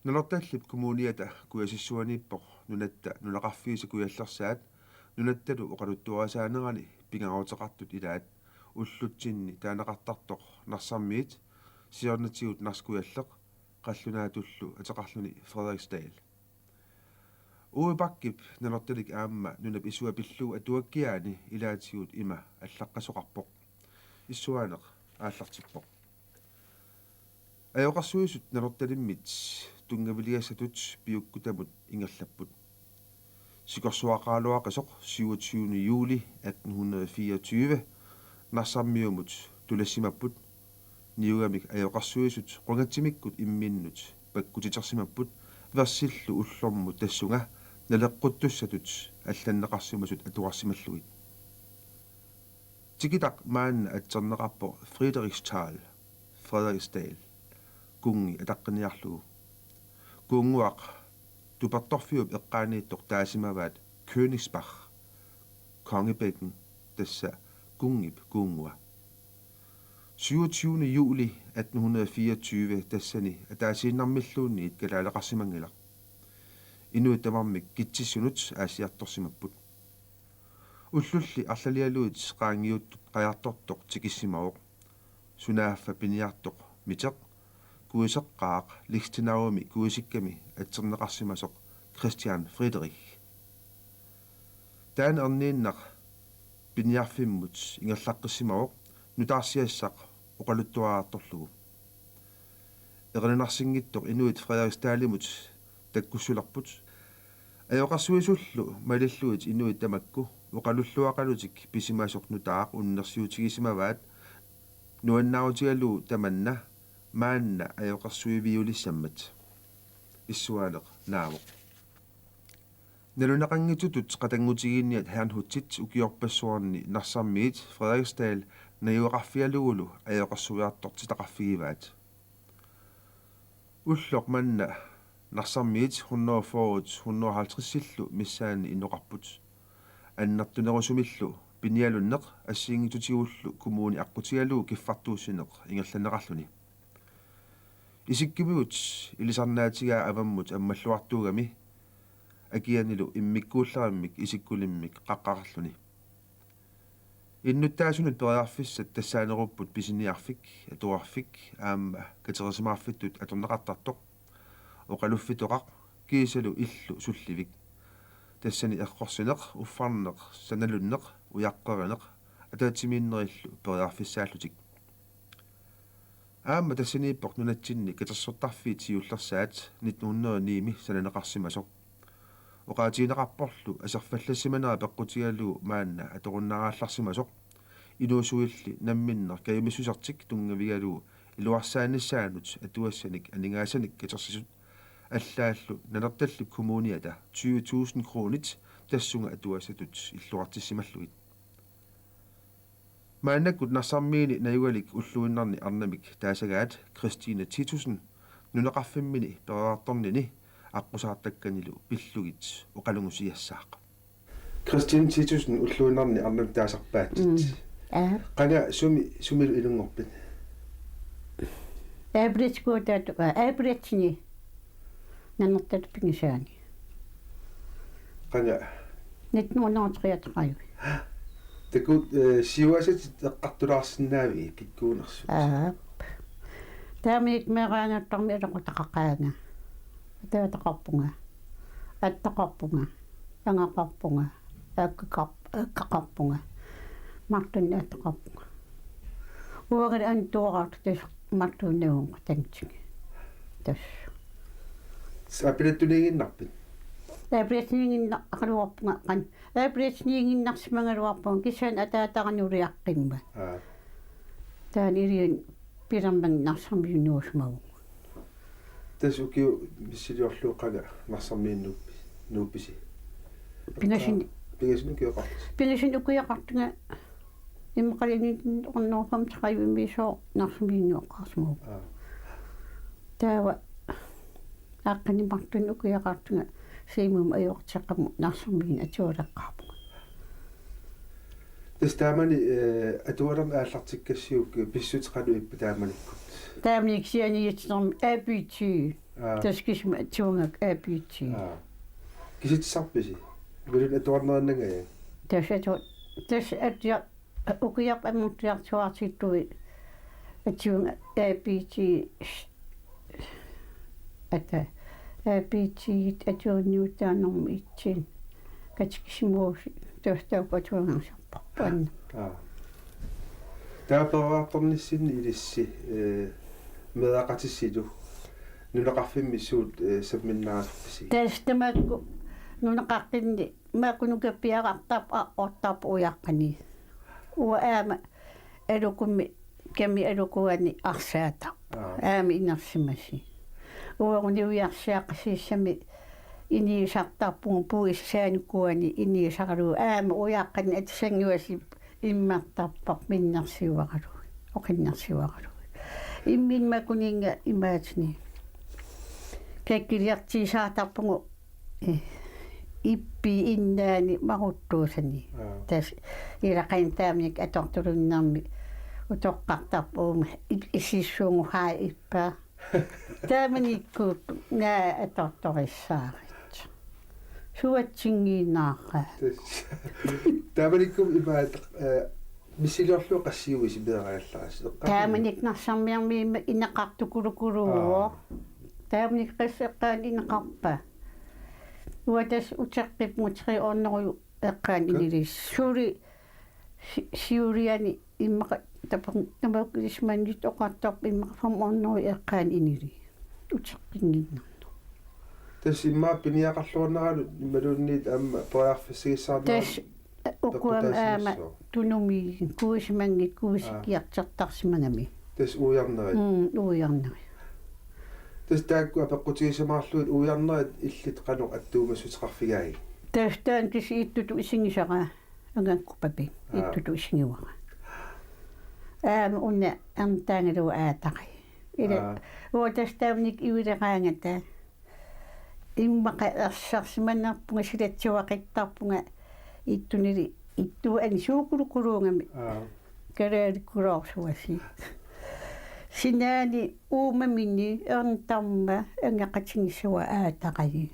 Nanortallip kommuniata kuasissuanippoq nunatta nunaqarfiisa kuyallersaat nunattalu oqaluttuarasaanerani pingaruteqartut ilaat ullutsinni taanaqartartoq narsarmiit siornatigut narskuyalleq qallunaatullu ateqarluni Frederiksdal uipakkip nanortalik aamma nunap isuapillu atuakkiaani ilaatigut ima allaqqasoqarpoq issuaaneq aallartippoq ajoqarsuisut nanortalimmit tungaviliassatut piukkutamut ingerlapput sikorsuaqaaluaqasoq 27. juli 1824 narsarmiumut tulassimaput niugamik ajoqarsuisut qungatsimikkut imminnut pakkutitersimapput versillu ullormut tassunga naleqquttussatut алланнеқарсимасут атуарсималлугит тикитақ маанна атсернеқарпо Frederiksdal Frederiksdal кунги атаққиниарлугу кунгуақ тупартторфиуп эққаанииттоқ таасимаваат Königsbach Kongebækken тасса кунгип кунгуа 27. juli 1824 тассани атаасииннармиллуунниит калаалеқарсимангила инуиттамармик китсиссунут аасиарторсимаппут уллулли арлалиалуит qaangiuttut qajartortoq tikissimauq sunaaффа пиниартоq митеq kuiseqqaaq ligtinauumi kuisikkami атсернеқарсимасоq Christian Friedrich таан ернииннақ пиниарфиммут ингерлаққиссимауq нутаарсиассақ оқалуттуараарторлугу эринарсингиттоq инуит Frederiksdalimut таккуссуларпут аёқарсуисуллу малиллуит инуит тамакку оқалуллуақалутик писимаасоқ нутаақ уннерсиутигисимаваат нуаннаутигалу таманна маанна аёқарсуивиулиссаммат иссуаалеқ наавоқ налунақангитутут қатангутигиинниат хаанхутсит укиорпассуарни нарсармиит Frederiksdal наюақарфиалугулу аёқарсуиартортитақарфигиваат уллоқ манна нарсармиит 150-150 миссаани инноқарпут аннартунерусумиллу пиниалуннеқ ассиингитутигуллу коммуни аққутигалуу киффартууссинеқ ингерланеқарлуни исиккимигут илисарнаатигаа аваммут аммаллуартуугами акианилу иммиккууллераммик исиккулиммик қаққақарлуни иннуттаасунут периарфиссат тассаанеруппут писиниарфик атуарфик аама катерисимаарфиттут аторнеқартартоқ оқалуффитоқақ киисалу иллу сулливик тассани эққорсинеқ уффарнеқ саналуннеқ уяққеринеқ атаатсимииннериллу периарфиссааллутик аама тассанииппоқ нунатсинни катерсортарфиит сиуллерсаат 1909 сананеқарсимасоқ оқаатиинеқарпорлу асерфаллассиманера пеққутигалуу маанна аторуннараалларсимасоқ инуусуилли намминнер каимиссусартик тунгавигалуу илуарсааниссаанут атуассаник анингаасаник катерсисут аллааллу нанерталлу коммуниата 20.000 кронит тассунга атуассатут иллуартиссималлугит мааннаккут нарсармиини наюгалик уллуиннарни арнамик таасагаат Christine Titussen нунеқарфиммини переарторнини аққусаартакканилу пиллугит оқалунгусиассаақ Christine Titussen уллуиннарни арнамик таасарпааттит қана сумил илунгорпит Эбричгуутаат эбрични нанертат пигисаани қана 1933 такут сиуасат эққартулаарсинаави киккуунерсу таамик мераанаттарми алоқутақақаага таатақарпунга аттақарпунга ангақарпунга аккақарпунга мартунни аттақарпунга уагал антуораат тас мартуннеун тангтиг тас сапилаттунигиннарпит эбричнигинна ақалуарпунга қан эбричнигиннарсимангалуарпун кисан атаатаранулиаққимма таанилиун пиламман нарсармиунуусмагу тас укиу миссилиорлуоққана нарсармииннуппи нуупписи пинасин киоқарт пинасин укиақартунга иммақалигин орнорфам тақайвимбисоо нарсармиунуоққарсмагу таава аққани мартун укиақартунга симум аёртеққаму нарсармиин атуалаққарпу тастаамани атуалерн ааллартиккассиук писсутеқалу иппа тааманиккут таамник сианиитсерм абити таскисма атсуунгак аапиитси киситсарписи вилун атуарнернагая тас атиа укиап аммутиартуартиттуи атсуунга аапиитси ата аапиитсигит атуунниутаанерми итсин катикисмууси тостаукатуунгарсарпарпуанна таапераартарниссинни илисси медақатиссилу нунеқарфиммиссуут сапминнаасарписи тастамакку нунеқартинни маакунукаппиақартаап ортаап уяққани уа аама алукумми ками алукуани арсаата аами инерсимаси уагуниуиарсиаққасииссами иниисартарпугу пуиссааниккуани иниисаралу аама уяаққани атсангуаси иммартарпар миннерсиуаралу оқиннерсиуаралу имминмакунинга имаатни кеккилиартисаатарпугу иппи иннаани маруттуусани тас илақаин таамник атортулуннарми утоққартарпуума исиссуугу хаа иппаа тааманиккуут наа аторториссаарит суатсингиинааqa тааманиккум имаат мисилиорлу qassiuisi пеэраалларас тааманик нарсармиармиимма инеқартукулукулуо тааманик qassеққаан инеқарпа уатас утеққип мутри орнеру эққаан инилис сули сиуриани иммақа тамаккисманнит оқартарп иммақфам орнеру эққаан инили утеққингиннарну тас имма пиниақарлуарнералу ималуунниит аама поярфисигиссаарнаа тас укуам аама тунуми куисмангит куисикиартартарсимагами тас уярнери уярнери тас таакку апеққутигисамаарлуит уярнерит иллит қанеқ аттуумассутеқарфигаи тастаан кис ииттуту исингисара агаанкуппапи ииттуту исингивара аама унна амтаангалу аатари ила уатастаавник иулераангата иммақа ерсарсиманнарпунга силатсуақиттарпунга иттунили итту ани суукулукулуунгами калааликкулоорсуаси синаани уумамини ернтарма ангақатингиссуа аатақаи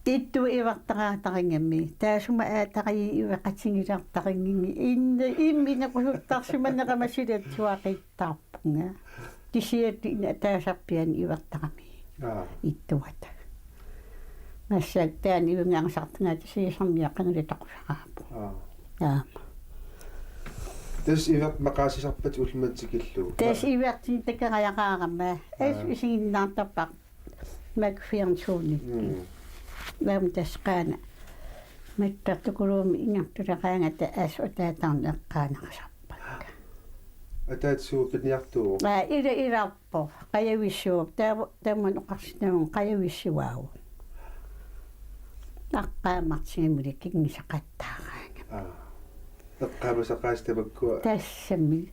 итту ивартараатарингамми таасума аатақаи ивақатингилартарингинги инна имминақусуттарсиманнеқама силатсуақиттарпунга тисиатти ина таасарпиани ивартарами иттуата массак таани ивнгаасартнгаати сиисармиаққангилитоқусараапу тас иват мақаасисарпат улматсикиллу тас ивертин такераяқаарама ас исигиннаартарпақ макфиарнсууни лам тасқаана маттартукулууми ингартулеқаангата ас утаатаарни эққаанақасарпак атаатсуу пиниартуу иларпо қаявиссууп тааман оқарсинагун қаявиссуаагу аққаамартсигамили кигнисақаттаараanga эққаамасақаастамаккуа тассами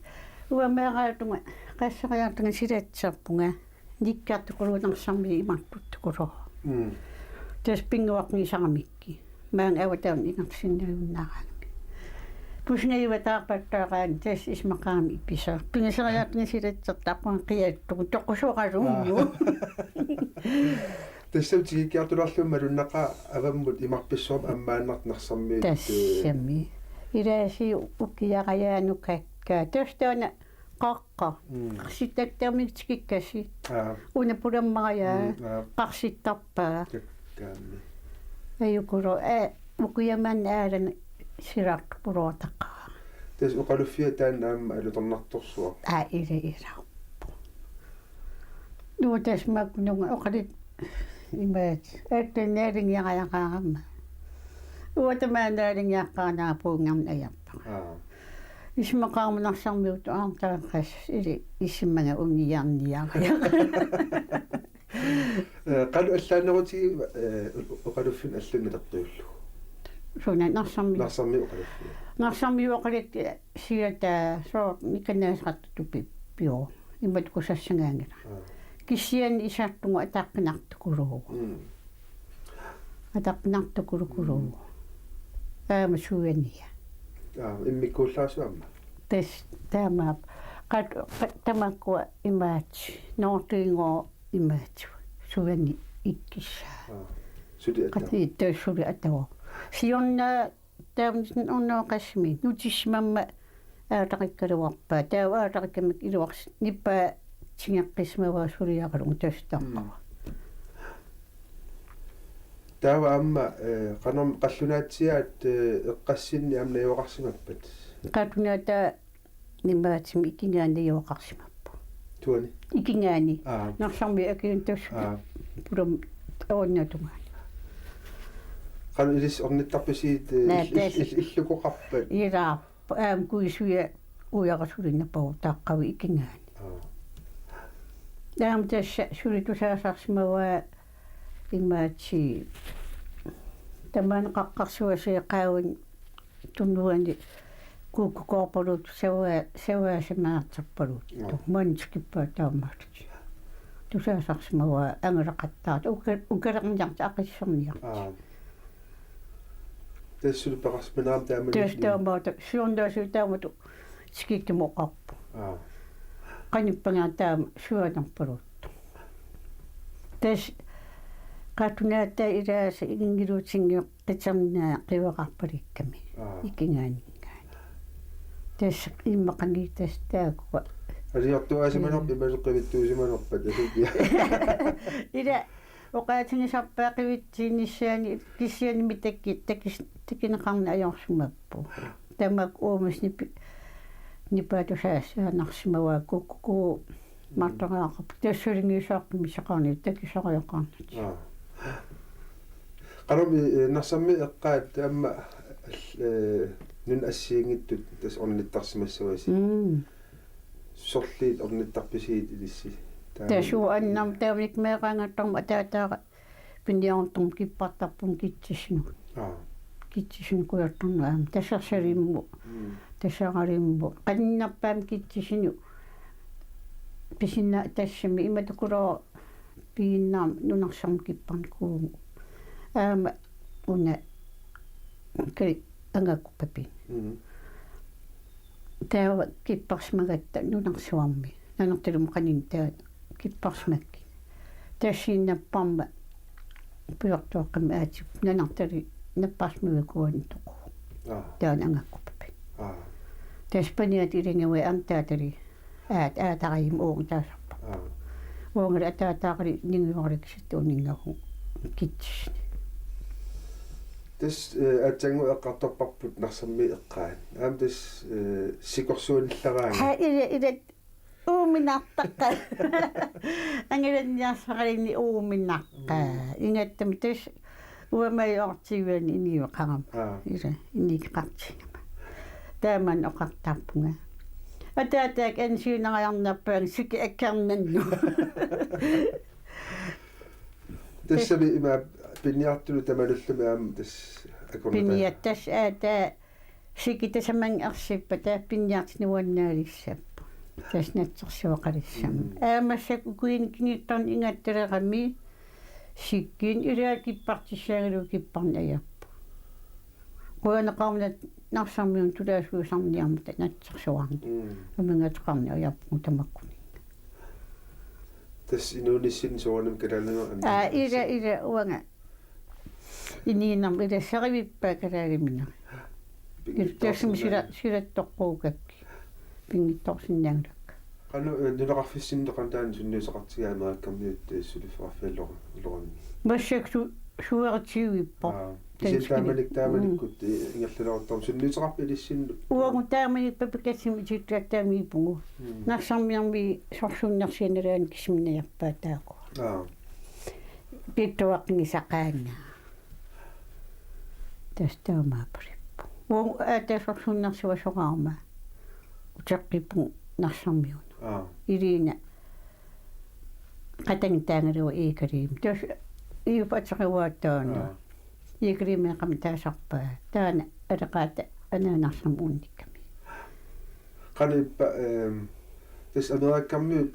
уамераатунга қассариартунга силатсарпунга никкаартукулуунерсарми имартуттукулоо тас пингуақнисарамикки маан аватаун ингартсиннагуннаараагами пуснаюватаарпаттаараан тас исмақаами ипписаа пингисариартунга силатсертарпунга қиааттугу тоққусуоқалуумму тассаутигикиартуларлума луннақа аваммут имарписсуам аммааннартнарсарми тассами илааси уккиараяанукакка тостаана қаққа ситтактармигтикиккаси уна пуламмарая қарситтарпаа каккаами аюкуро укияман аалан силартпулуутаққаа тас уқалуффиа таан аама алутернарторсуа иларпу нуутас макнунга оқалит имаат аттаннаалингиараяқаарама уатамаанаалингиаққаанаапуунгам аярпаа исмақармунарсармиут аартааққас или иссиммага унниярниарая қалу аллаанерути оқалуффин аллангилертууллу суна нарсарми оқалуффи сиата соо миканаасраттупи пио иммат кусассангаангала киссиан исаартугу атааққинартукулуугу атааққинартукулукулуугу аама суяния иммиккууллаасуамма тас таамаап qat tamakku imaat noortiingo имаатсу суани иккиссаа Сuli atta. qati ittaussuли atawa siorna taamisen orneoqassimi nutisimamma aataqikkaluarpaa taawa aataqikkamik iluars nippaa tingeqqismavaa suliaqalungu tastaqqava Tawa amma qanorm qallunaatiaat eqqassinni amna iwaqarsimappat. qaatunaata nimmaatimi ikingaani iwaqarsimappu Tuani. ikingaani Ah. narsarmi akiun tassu pulam aonnatungaani Qanu ilis ornittarpisiit illukoqarpat. iraa kuisuya ujarasulinnapavu taaqqavi ikingaani Daam tässä sulitusaasarsimavaa immaatsi tämän qaqqarsuasi qaawin tunnuani kuukkukorpalut savaasamaartarpalut manskippaa taammaartik tusaasarsimavaa angalaqattaat ukaleqniarta aqisserniartik Tessuli paqasmanaam taamani. tastaamaata suornaasuutaamatu skikkemoqarpu qanippangaa taama suanarpaluttu tas qaatunaata ilaasa ingiluutsingiu qitsamnaa qiwaqarpalikkami ikingaaninggaani tas immaqani tastaakuqa Aliortuaasimanorp imaluqqivittuusimanorpat alukia. ila oqaatinisarpaaqivittiinissaani kissianimi takineqarna ajorsimappu tamak uumusnipi nipatusaassaanarsimavaa kukku martaraaqap tassulingiusaarpimi saqarni takisariaqarnat Qaromi narsammi eqqaat amma nun assiingittut tas ornittarsimassavasi. Sorliit ornittarpisiit ilissi. Tasu annam taamik meeqaangattarma taataaqa piniortum kippartarpum kitsisnu kujartarnaam tasarsalimmu tasaqalimmu qanninnarpaam kitsisinu pisinna tassami imatukuloo piinnaam nunarsarm kipparn kuumu aama una kali angakkupapin taawa kipparsmagatta nunarsuarmi nanartalum qanin taa kipparsmakki tassiinnapparma puyortuaqqam aatip nanartali napparsmagakuani toqu taan angakkupapi taspaniat ilingawa antaatali aataqayim uung taasarpa uungala ataataaqali ningioriksit uningahu kitsisni Tas atsangu eqqartorparput narsammi eqqaat. Aam tas sikorsuunillaraanga. ha ila uuminartaqqa angilanniarsaqalini uuminaqqa ingattami tas uamaiortiuani iniuqaram ila inikiqartinama taaman oqartarpunga ataataak ansiunarajarnarpaang siki akkarnannu Tassami ima piniartulu tamalullumi aam tas akornata. piniattas aataa sikitasamang arsippa taa piniartinuannaalissappu tas natsersuaqalissam aamassaku kuinikiniittarn ingattalaqami sikkiin ilaa kippartissaagilu kipparni ajappu quaneqarnat narsarmiun tulaasuusarniarmata natsersuarni umingateqarni ajappu tamakkuni Tas inuunissin suanam kalalanga. ila uanga iniinam ila sarivippaa kalaalimina tasum silattoqquukakki pingittorsinnaangulakka Qanu nunaqarfissinneqantaan sunniusaqartigaameraakkammiut suliferaffialloranni. massak suertiuippo Taamanikut ingerlalortorm sunniuseqarpi ilissinnu. uangu taamanik papikassimi sittattaamiipungu narsarmiarmi sorsuunnersianalaani kisminnajarpaa taaqu pittuaqngisaqaanna tastaamaapalippu uangu aatasorsuunnersiva soqaarma uteqqippu narsarmiunu iliina qatangtaangaluwa iikaliim tas iupateqiuaataana iikaliimeeqam taasarpaa taana alaqaata anaanarsam uunnikkami Qanippa tas ameriakkammiut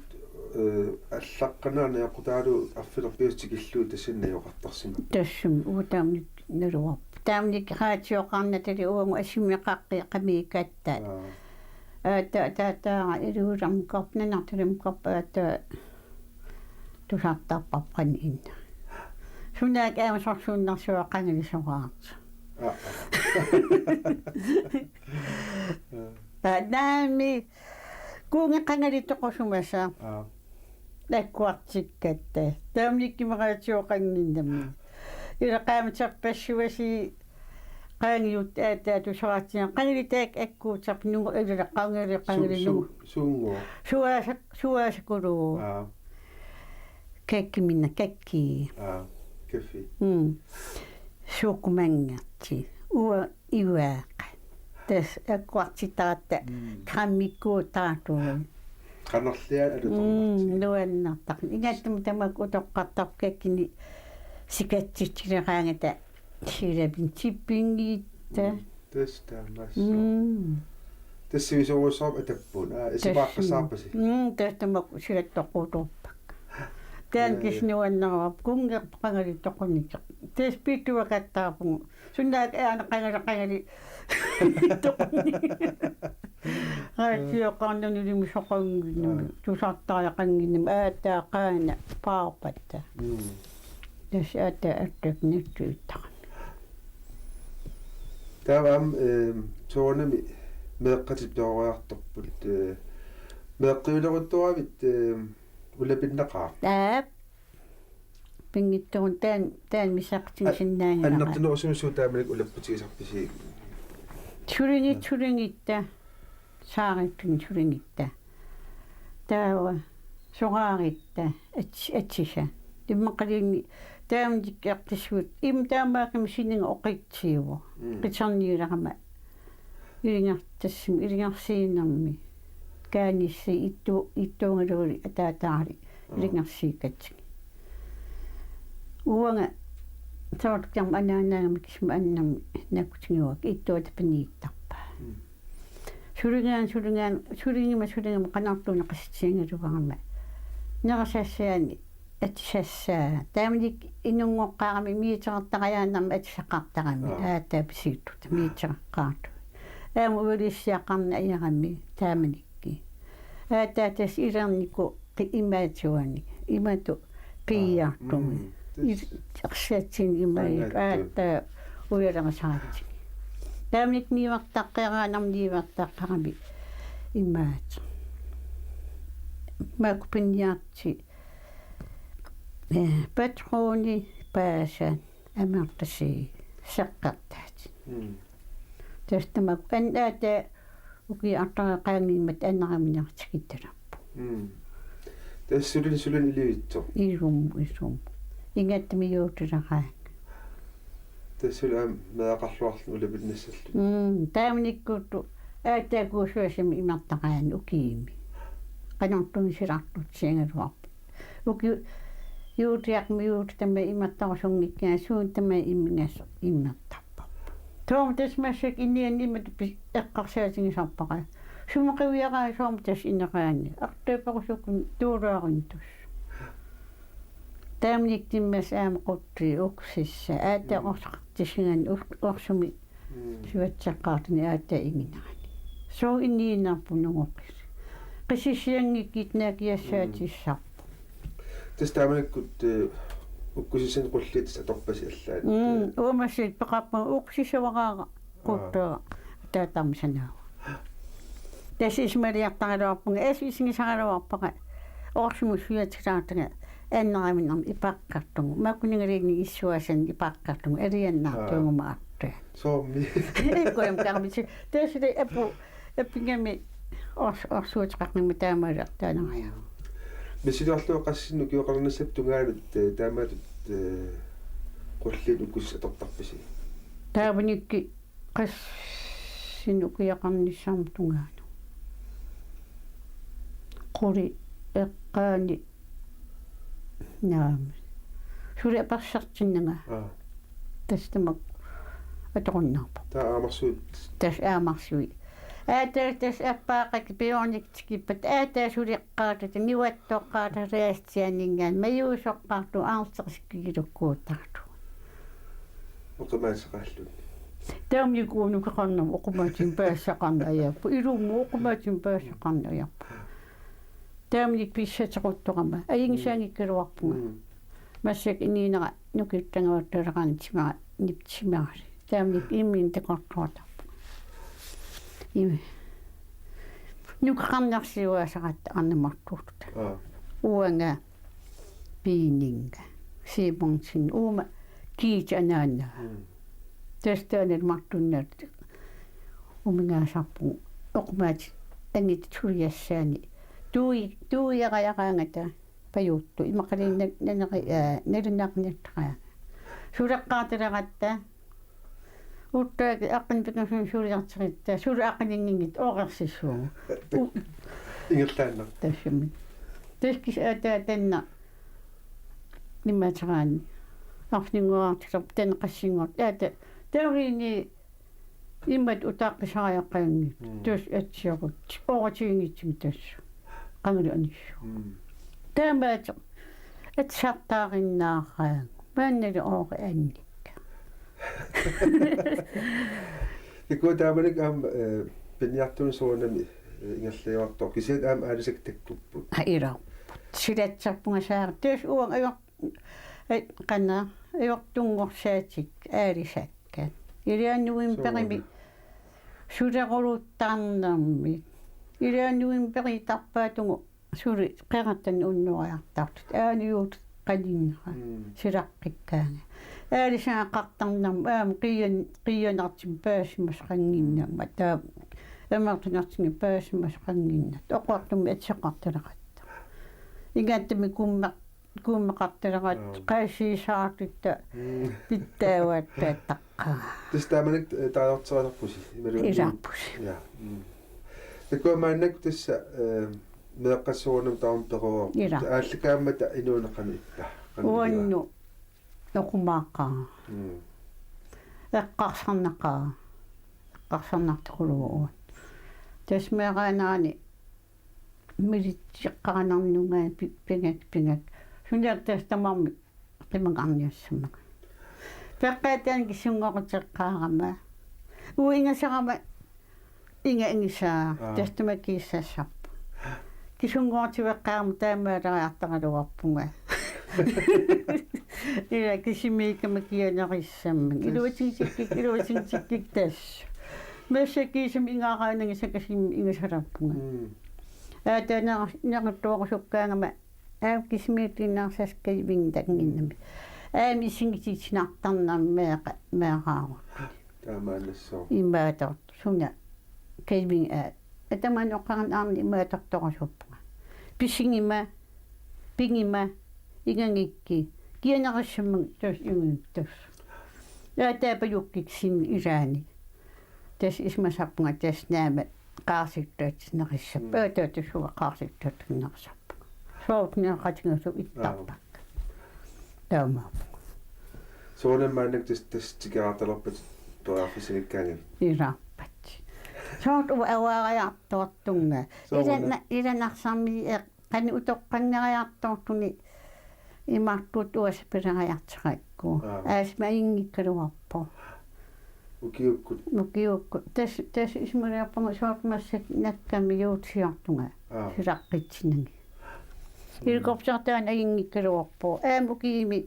аллаққанаана яқутаалу аффилерпиутикиллуу тассинна йоқартарсима тассум уутаамник налуарп таамник хаатиоқарнатали уангу ассимиақаққи қамикаттаат таатаа илуулармукарп нанарталмукарп аата тусаартаарпарпани инна сунаак аамасорсууннарсуаққангилисораарт наами кунгеққангалитоқосумаса наккуартиккатта таамниккимераатиоқангиннамми илақааматарпассуаси qaangiut aataatusoraatian qangilitaak akkuutarp nungu ilaqaungili qangilinu suungo suaasakulugu kakkiminna kakki kaffi suuqumangatti ua iwaaqa tas akkuartitaatta qammikkuutaatuun qanerliaa alutormarti nuannartaq ingaattum tamak utoqqartarp kakkini sikatsitsileraangata силапин типпингиитта тестамасса тессивисоруссаап атаппун исипааққасаарпаси тестамак силаттоққуторпак таан киснуаннерап кунгерпақангали тоқуник теспиттуакаттаарпугу суннаак аана қангали тоқуни аатиоқарнанилими соқангиннами тусартариақангиннами аатаақаана паарпатта тас аттакниттуиттара тавам тоонами меэққатиптоориарторпут меэққиулеруттуавит улапиннақаа пингиттуун таан мисартинсиннаангина аннертинерусумсуу таамалик улаппутигисарписи чурингитта саариттун чурингитта таава сорааритта атсиса тиммақалиинни таамдиккиартиссуут им таамааками сининга оқитсиуво қитсарниуларама илингартассими илингарсииннарми каанисси иттуунгалули атаатаали илингарсииккатсиг уанга таортам анаанаагами кисма аннарми накутигуак иттуатапанииттарпа сулингима канартууна қассиингалуарама нерасассаани атсассаа таамник инунгоққарами миитеқартариааннарма атсақартарами аатааписииттут миитеққаарту аамуулиссиақарна аярами тааманикки аатаатас илернику имаатуани имату пиартуми арсаатсин имаи аата уяламасаати таамник мивартаққераанам мивартаққарами имаат макупиньяатси патрони паасан амартаси саққартаат тестамак аннаата уки артаақаангиммат аннараминартикитталарпу тассулин иливитсо илум ингаттамиуутулараа тассулам меақарлуарлу улапиннассаллу таамниккутту аатаакуусуасами имартақаан укиими канартуми силартут сиангалуарпу уки юутиақмиут тама иматтарусунгиккаа суун тама иммигас иммартарпа тоом тасмассак иннианнимат эққарсаатингисарпаqa сумақивиараа соом тас инеқаани артуупарусуккун туулааринтус таамниктиммас аамақутти уксисса аатаорсартисган орсуми суатсаққаартани аата ингинарани соо иннииннарпунугоққис qisisiangikkitnaakiassaatissaarpu тестаманиккут уккусисен qullit аторпаси аллаат уумассит пеқарпа уксисавараара қуттаа таатамсанаа тасисмалиартаралуарпунга эсисигисаралуарпаqa орсумуссуатсаатага аннараминнарми ипаққартугу маккунингалиигни иссуасан ипаққартугу алианнаартугума артаа соомми эккоям кармити тасили эппингами орсуутеқарними таамаалертаанерая мисилуарлуа qassinu kiuqarnassap tungaalut taamatut qullit ukkus atortarpisi таавникки qassinu kiaqarnissarmu tungaanu quli эққаани наам сули апарсартиннага тастамак аторуннарпа таа аамарсуут тас аамарсуи аатаатас аппаақак пиониктикиппат аатаасулиққаатат ниваттоққаата реастианингаан маюусоққарту аартеқискигилуккуутарту оқимаасеқааллут таамникууну қеқарнам оқумаатин паассақарна аяаппу илумму оқумаатин паассақарна аяаппу таамник писсатеқуттоқама аингисаангиккалуарпунга массак иниинера нукиттангаватталераани тимара ниптимари таамник иммин текортуатарпу ими нукқарнарсиуасақатта арнамартуутта уанга пининга сибонсин ума кич анаана тэстэнэл мартуннат умингаасарпу оқмаат ангит туриассаани туияраягаангата паюутту имақалиннак нанери налуннаақниттаа сулеққааталератта уттаак аққинпикасун сулиартеритта сулеаққинингит оорерсиссуу ингерлаанна тассами тэскис атаатанна нимматераани арфнингуартилап танеқассингуарт таата таурини иммат утааққисариаққаангит тус атсиорут оратигингитсими тасса qanguli anissu taamaat atsaartaarinnaaraan maannali oori annikka ikku taamanik am pinniartun suunami ingerliuartor kisit am aalisaktakkuppu ila silatsarpunga saara tus uang ayuq qanna ayuqtungorsatik aalisakka iliannuim perimi sulequluttaarnermi илаануин перитарпаатугу сули qerattan unnuariartartut аалиут qalinнера силаққиккаага аалисаақартарнарма аама қиянартим паасимас қангиннамма таа амартунартинги паасимас қангиннат оқуартумми атсеқарталеқатта игааттами куммеқарталеқат қаасисаартутта питтаавааттааттаққаа тестаманик таалортералерпуси илаарпуси я такой маннак тасса меэққассуунам таам пероо аалликааммата инуунеққами иппа уанну нокумааққаа эққарсарнартақулугуун тасмеэранаани милитсеққаанарнунгаа пингак сунjaak тамарми қимақарниассаммак пеққаатаан кисунгоқутеққаарама уингасарама инга ингиса тестамакиссассарпу кисунгоортивеққаарма таамаалариартаралуарпунга ила кисимикамакианерissамман илуатингсиккик тасс мэшакисим ингаараанагисакасим ингасаларпунга аатана нернтуорусуккаангама аа кисимиитиннарсаскаивин такингиннами аамисингитичнартарнар меэраава таамаанассоо имаатор суна кэйвин атаман оқаран аамни имаатарторасуппуга писингима пингима игангикки кианерассаммаг тас юнгиттас яатаапаюккиксин илаани тас исмасаппунга тас наама qaarsittaatsinnerissappa taatusuga qaarsittaatsinnersappa soortneqatigassu ittарпак таамааппу соонаммаанак тас тикеарталерпат тоаффисиниккаангил илаарпат соорт аваариартуартунга иланарсарми qani utoqqanngeriartortuni имартут уасапилериартеракку аасма ингиккалуарпо укиукку тас исмулиарпунга соортмассак накками юутсиартунга силаққитсинанги иликоптертаан аингиккалуарпо аамукиими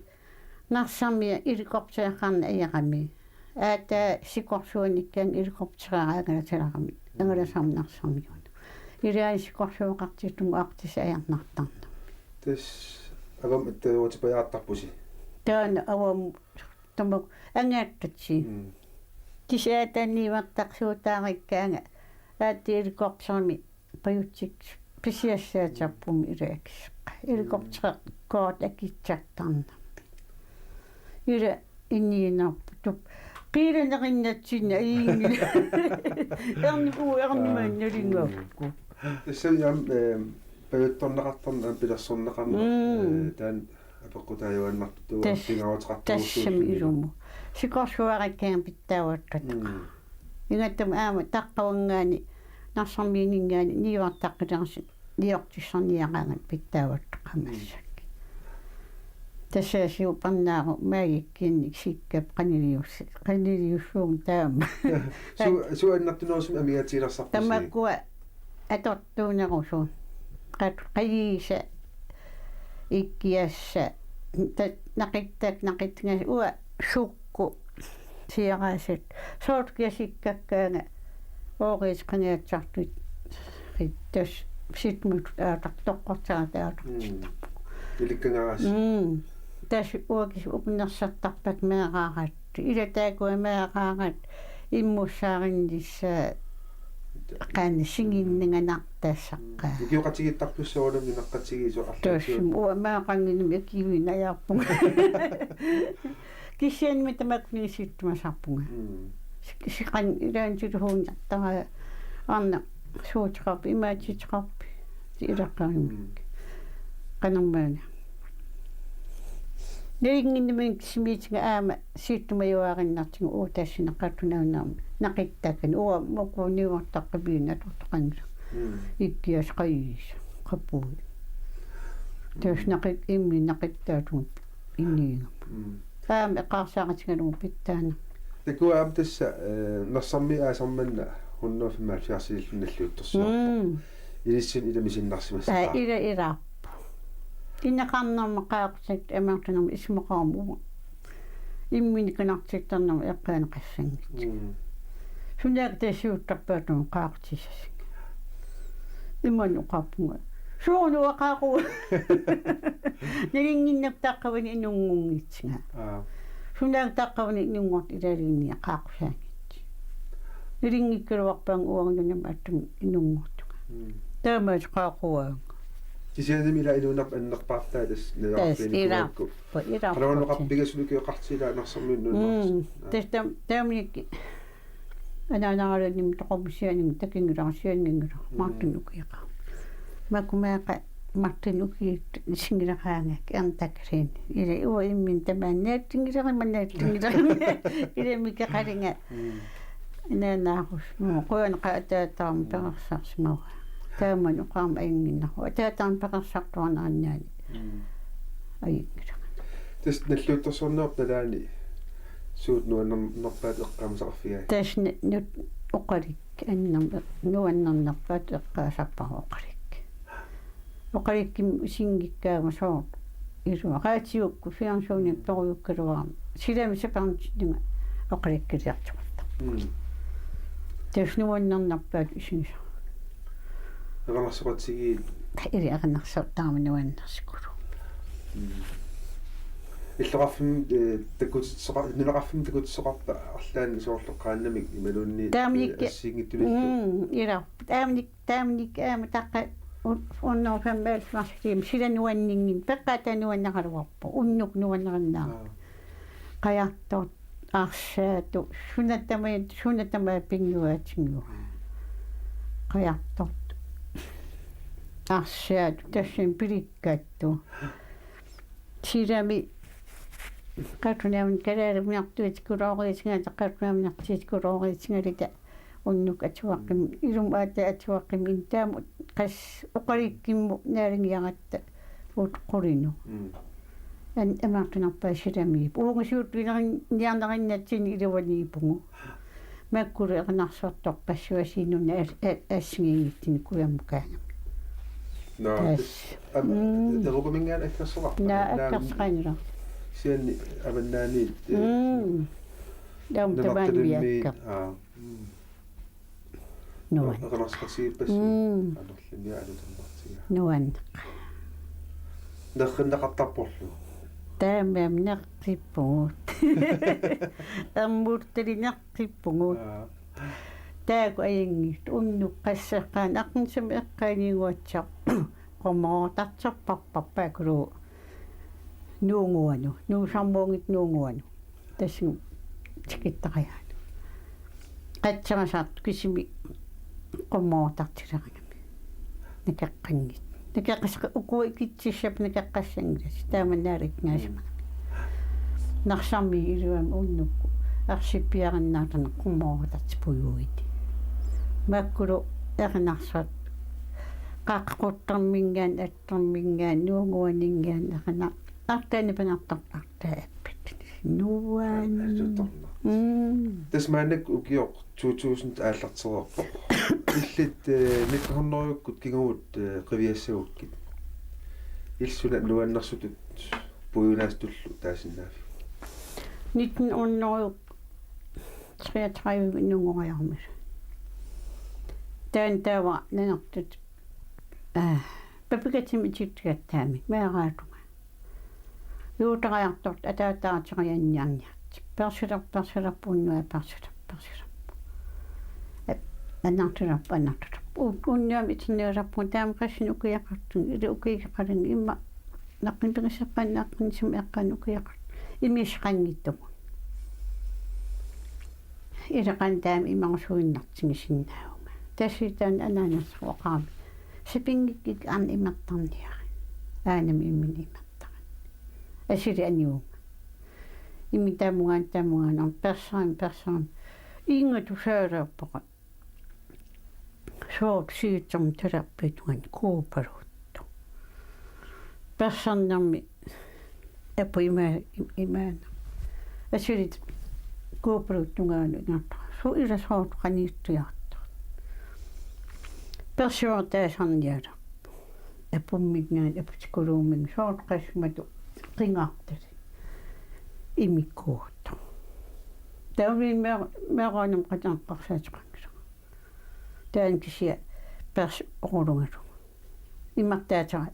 нарсармия иликоптеақарна аярами аата сикорсуаниккаан иликоптераагалаталарами ангаласарнарсармиуна илаани сикорсуоқартитунга артис аярнартарна тас агам иттауутипаяартарпуси таана авам тамак ангааттатси тисаатаанниивартарсуутаариккаанга ааттииликорсарми паютсик писиассаатарпуми илаакисеққа иликортеққоот акитсартарна ила инниинарпу қииланериннатсина иинги эрнимаанналингуакку тассам паютторнеқартарна пилерсорнеқарна таан апеққутаажуаннарту пингаватеқартуусsuuссами илуму сикорсуариккаан питтааваттатақа ингаттам аама таққавангаани нарсармиингингаани нивартаққилерси ниортиссарниараангат питтааваттақамассак тассаасиу парнаару маагиккинник сиккап qaniliussuum таама суаннартунерусум амиатилерсарпуси тамаккуа атортуунерусу qayiisa ikkiassa naqittinga uа sukku siaqaasit soortkiasikkakkaanga ooriisqaniatsartut rittas sitmut toqqortaataataqsit ilikkangaras tas uakis upinnersartarpak meeqaarat ilataakua meeqaarat immussaarinissa qaana singinninganartaassaqqa ikiuqatigittarpussuunami naqqatigiiso tassum meeqanginimi kiwinajaarpunga kissianimi tamakkunisiittumasarpunga siqan ilaantiluhuunartara arna suutiqarpi imaatitiqarpi ilaqqarimik qanermaana Neringinnimin simiitinga aama siittumajuaarinnartinga uutassineqqattunaunnaarmi naqittakan muquniuartaqqabiina tortoqansa ikkias qayiis qapuut taas naqit immi naqittaatuut inniigama aama eqaarsaaqatigalugu pittaana takua am tassa nassarmi aasarmanna hunnerfimmaal fiarsillunnalluuttorsiorpa ilissin ilamisinnarsимassa ila innaqarnerma qaaqsat amartanum ismaqaamu imminikанартиттарнерма эққаанеқассангит сунаак тассуuттарпаатум qaaqtissasing имман уқарпунга сууну ақаақу нилингиннактаққавани инунгунгитсинга сунаак таққавани инунгорт илалигни qaaqsaangit нилингиккалуарпаан уарнунам аттум инунгортуга таамаат qaaqуаа Tisianimi ila ilunap annerpaartaa tas nilaqarpinikku qarunuqarpigasulukiuqartila anarsermiunnuunnerus taamnik anaanaranim toqomsianim takingilarsiangingila martinukiqa makumaaqa martinukiit singilaqaangak antakriin ila uwa immin tamaannaattingilarimannaattingilari ila mikaqalinga inaanaaqus qoyanaqaataataam peqarsarsimawa taaman uqaam ainginnaru ataataan peqarsartuarnaannaani ayingila tas nalluuttorsornerp nalaani suut nuannernerpaat eqqaamisaqarfigaa tas nut uqalik annam nuannernerpaat eqqaasarparu uqalikkim usingikkaaga soort irua qaatiukku fiansuunik toruyukkaluaram silami saparnittinga uqalikkiliartuqarta tas nuannernerpaat usinsa Eqanarsoqatigii ili eqanarsortaaminuannarsikulu иллоqarfim takutsoqarpa arlaanni soorloqqaannamik imaluunni assiingittulillu ila taamnik aama taqqa unnerfammaalismarsiim silanuanningin peqqatanuannaqaluarpu unnuk nuannaqannaa qajartoort arsaatu sunatama pinguatingu qajartoort arsaatu tassin pilikkaattu silami qattunaamni kalaalamiartuitikulaoriitinga qattunaaminartiitikulaoriitingalita unnuk atuaqqim ilum aata atuaqqim intaamu qas uqalikkimmu naalingiagatta utqulinu an amartunarpaa silami uungisuut niarnarinnatsin iluvaniipungu makkulu eqanarsortoq passuasiinnunna aassingingittin kuyammukaanga Terukumingaan akkersoqarpa akkersqanila sianni amannaani daum tabaanniakka nuan eqanarsorsiipassi anerlimia alutammartiga nuan nerrinnaqartarporlu taamam neqqippugut ammurtalineqqippugut taaku ayingit unnuk qassaqqaan aqnsam eqqaaniiguatsaq qomootartarparparpaakulu nuunguanu nuusarmuungit nuunguanu tassu tikittaqayaat qatsamasart kisimi qomootartilaqami nikaqqangit nikaqqasqa ukua ikitsissap nikaqqassangilasi taamannaalikngaasima narsarmi iluam unnukku arsipiarinnaatana qomootartipuyuit makkulu eqnarsat qaqquttarmingaan attarmingaan nuunguaningaan eqna artaanipanartartartaappat nuuaan tasmaanak ukioq 2000 aallartereerpo иллит 1900-юккут кигумут qeviassagukкит иллсуна нуаннэрсутут пуюнаастуллу таасиннаафи 1933 нунгориармис таан таава нанартут папикатимититтигаттаами меараатунга юутариарторт атаатаатирианниарниарт персилерпуннуа персилерпу аннартуларпу унниами итинниусарпу таамакассинукиақартун или укиикеқалун имма наққинпигиссаққаннааққинсум эққанукиақарт имисқангиттугу илеқан таами имарсуиннартигисиннааума тасситаан анаанерсуоқаами сипингиккик аан иммартарниари аанами иммини иммартара асили аниума имми таамугаан персaan инга тусаалааппаqa соот сиитсерм таларпитуган куупалуутто персаннерми апуима имаана асилит куупалуuттугаану ингартара су иласоот канииттуяартар персуартаасарниала апуммигнаан апутикулуумиг соот қассмату қингаартали имиккуутто таами меранам қатааққарсаатеқангила таан кисия перс орулунгалу иммартаатара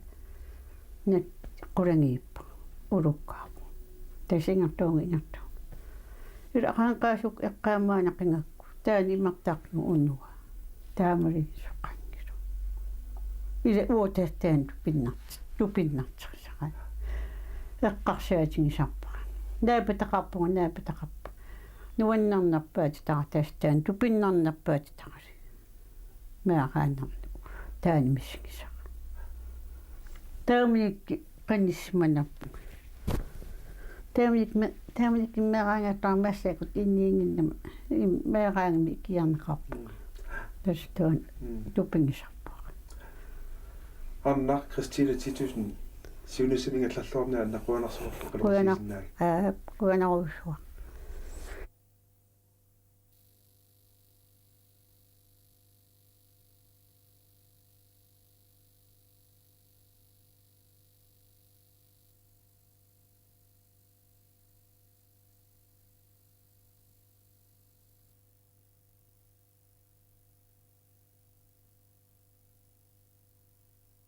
нат қулангииппа улуккаапу тасингартуунги инарту илақаанқаасук эққаамаанақингакку таани иммартаақну уннуа таамали соқангилу иля уутааттаан тупиннартсерисара эққарсаатингисарпа наапатақарпу нуаннарнарпаати таратаастаан тупиннарнарпаати тараси меарааннарну таани миссигисара тааминикки qannissimannarpu тааминик меараангаттаармассакут инниингиннама меараангми киарнеқарпу тастуан тупингисарпаа анна Кристина 10.000 сиунисимингалларлуарнаа аннақуанарсуарлу куянарусуа